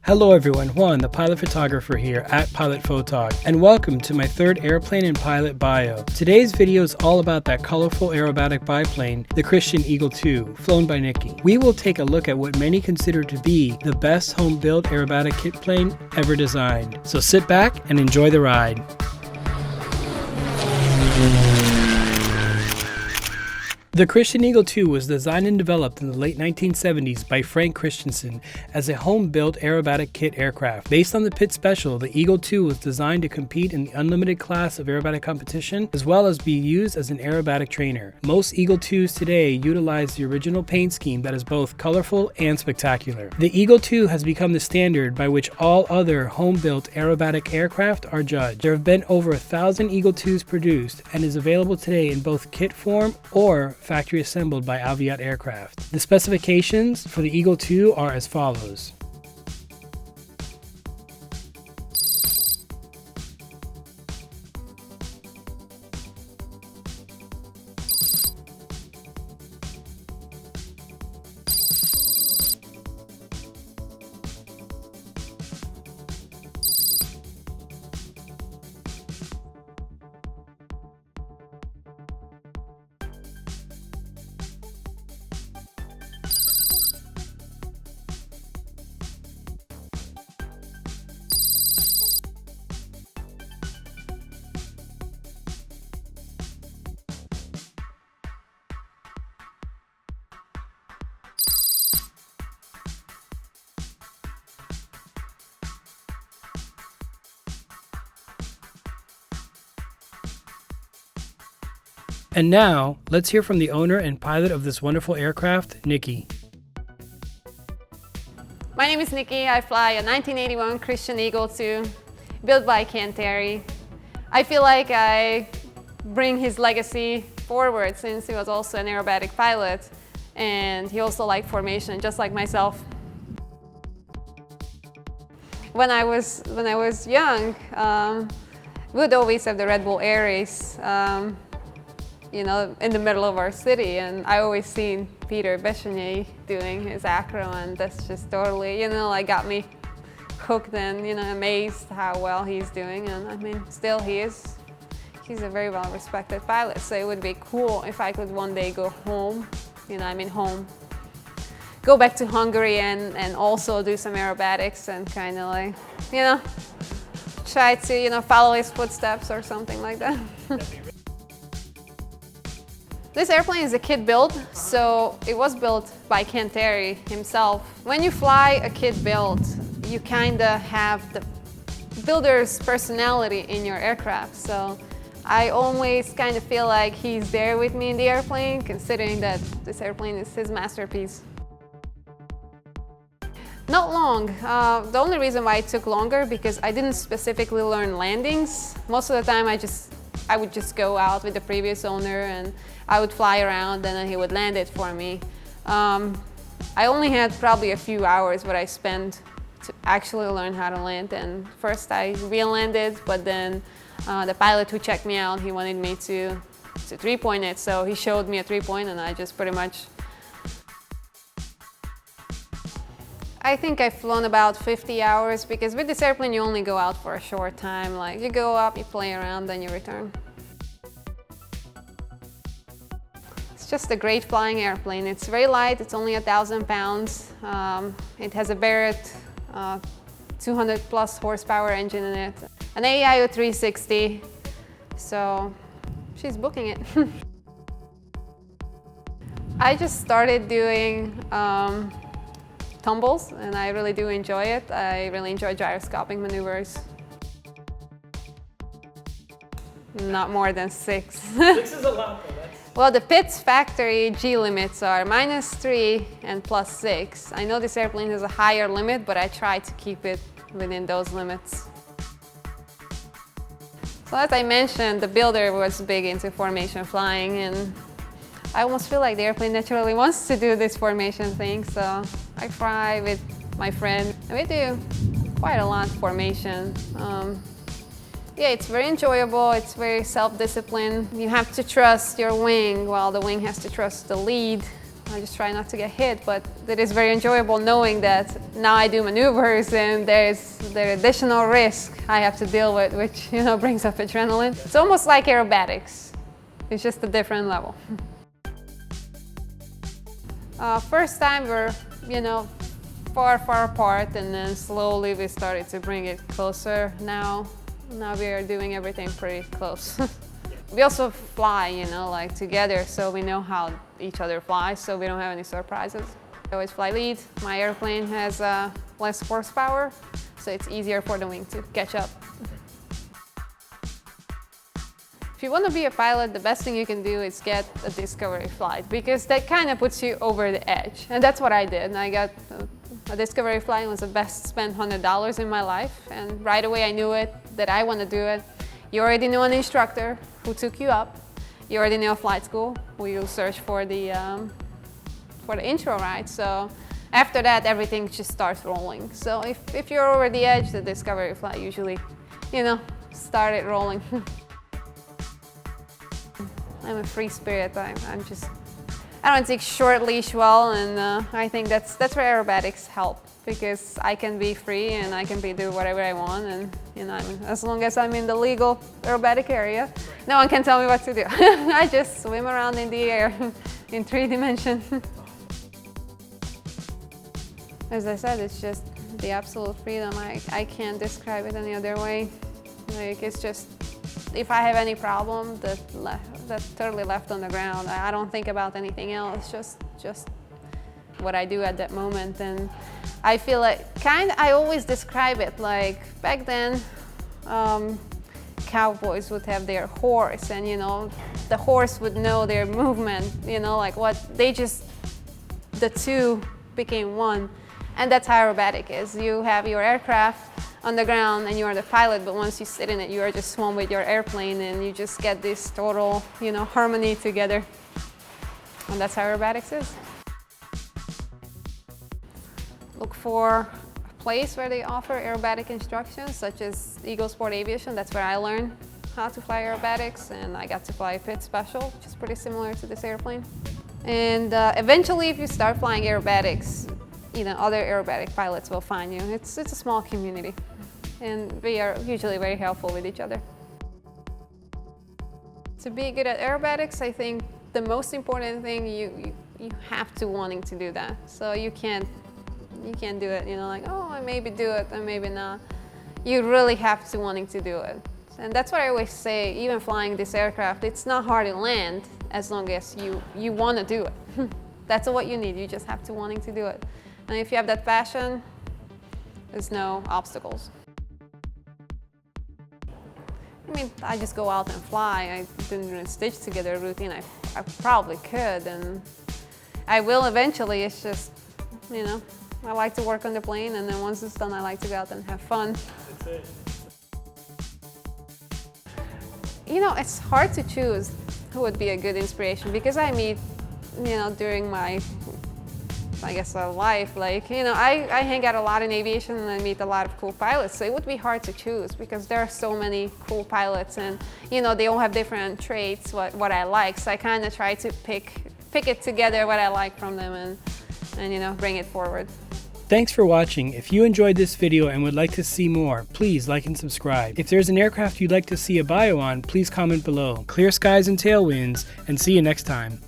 Hello everyone, Juan, the pilot photographer here at Pilot Photog, and welcome to my third airplane and pilot bio. Today's video is all about that colorful aerobatic biplane, the Christen Eagle II, flown by Nikki. We will take a look at what many consider to be the best home-built aerobatic kit plane ever designed. So sit back and enjoy the ride. The Christen Eagle II was designed and developed in the late 1970s by Frank Christensen as a home-built aerobatic kit aircraft. Based on the Pit Special, the Eagle II was designed to compete in the unlimited class of aerobatic competition, as well as be used as an aerobatic trainer. Most Eagle IIs today utilize the original paint scheme that is both colorful and spectacular. The Eagle II has become the standard by which all other home-built aerobatic aircraft are judged. There have been over 1,000 Eagle IIs produced and is available today in both kit form or factory assembled by Aviat Aircraft. The specifications for the Eagle II are as follows. And now, let's hear from the owner and pilot of this wonderful aircraft, Nikki. My name is Nikki. I fly a 1981 Christen Eagle II, built by Ken Terry. I feel like I bring his legacy forward since he was also an aerobatic pilot, and he also liked formation, just like myself. When I was young, we would always have the Red Bull Air Race, you know, in the middle of our city, and I always seen Peter Bechenier doing his acro, and that's just totally, you know, like got me hooked and, you know, amazed how well he's doing. And I mean, still he's a very well respected pilot, so it would be cool if I could one day go home, you know, I mean home, go back to Hungary and also do some aerobatics and kind of like, you know, try to, you know, follow his footsteps or something like that. This airplane is a kit build, so it was built by Ken Terry himself. When you fly a kit build, you kind of have the builder's personality in your aircraft. So I always kind of feel like he's there with me in the airplane, considering that this airplane is his masterpiece. Not long. The only reason why it took longer, because I didn't specifically learn landings. Most of the time I would just go out with the previous owner and I would fly around and then he would land it for me. I only had probably a few hours what I spent to actually learn how to land, and first I re-landed, but then the pilot who checked me out, he wanted me to three-point it, so he showed me a three-point and I just pretty much... I think I've flown about 50 hours, because with this airplane you only go out for a short time. Like, you go up, you play around, then you return. It's just a great flying airplane. It's very light, it's only 1,000 pounds. It has a Barrett 200 plus horsepower engine in it. An AIO 360, so she's booking it. I just started doing tumbles, and I really do enjoy it. I really enjoy gyroscopic maneuvers. Not more than 6. 6 is a lot though. Well, the Pitt's factory G limits are -3 and +6. I know this airplane has a higher limit, but I try to keep it within those limits. So as I mentioned, the builder was big into formation flying, and I almost feel like the airplane naturally wants to do this formation thing, so I fly with my friend, and we do quite a lot of formation. Yeah, it's very enjoyable, it's very self-disciplined. You have to trust your wing while the wing has to trust the lead. I just try not to get hit, but it is very enjoyable knowing that now I do maneuvers and there's the additional risk I have to deal with, which, you know, brings up adrenaline. It's almost like aerobatics. It's just a different level. First time we're, you know, far apart, and then slowly we started to bring it closer. Now we are doing everything pretty close. We also fly, you know, like together, so we know how each other flies, so we don't have any surprises. I always fly lead. My airplane has less horsepower, so it's easier for the wing to catch up. If you want to be a pilot, the best thing you can do is get a discovery flight, because that kind of puts you over the edge. And that's what I did. I got a discovery flight. It was the best spent $100 in my life, and right away I knew that I want to do it. You already knew an instructor who took you up. You already knew a flight school where you search for the intro ride. So after that, everything just starts rolling. So if you're over the edge, the discovery flight usually, you know, started rolling. I'm a free spirit. I don't take short leash well, and I think that's where aerobatics help, because I can be free and I can do whatever I want, and you know, as long as I'm in the legal aerobatic area, no one can tell me what to do. I just swim around in the air in 3 dimensions. As I said, it's just the absolute freedom. I can't describe it any other way. Like, it's just, if I have any problem, that's totally left on the ground. I don't think about anything else, just what I do at that moment. And I feel like, I always describe it like, back then, cowboys would have their horse, and you know, the horse would know their movement, you know, like the two became one. And that's how aerobatic is. You have your aircraft on the ground and you are the pilot, but once you sit in it, you are just one with your airplane, and you just get this total, you know, harmony together. And that's how aerobatics is. Look for a place where they offer aerobatic instructions, such as Eagle Sport Aviation. That's where I learned how to fly aerobatics, and I got to fly a pit special, which is pretty similar to this airplane. And eventually, if you start flying aerobatics, you know, other aerobatic pilots will find you. It's a small community, and we are usually very helpful with each other. To be good at aerobatics, I think the most important thing, you have to wanting to do that. So you can't do it, you know, like, oh, I maybe do it, I maybe not. You really have to wanting to do it. And that's what I always say, even flying this aircraft, it's not hard to land as long as you want to do it. That's what you need. You just have to wanting to do it. And if you have that passion, there's no obstacles. I mean, I just go out and fly. I didn't stitch together a routine. I probably could, and I will eventually. It's just, you know, I like to work on the plane, and then once it's done, I like to go out and have fun. That's it. You know, it's hard to choose who would be a good inspiration, because I meet, you know, during my, I guess, life, like, you know, I hang out a lot in aviation and I meet a lot of cool pilots, so it would be hard to choose because there are so many cool pilots, and, you know, they all have different traits, what I like, so I kind of try to pick it together, what I like from them, and you know, bring it forward. Thanks for watching. If you enjoyed this video and would like to see more, please like and subscribe. If there's an aircraft you'd like to see a bio on, please comment below. Clear skies and tailwinds, and see you next time.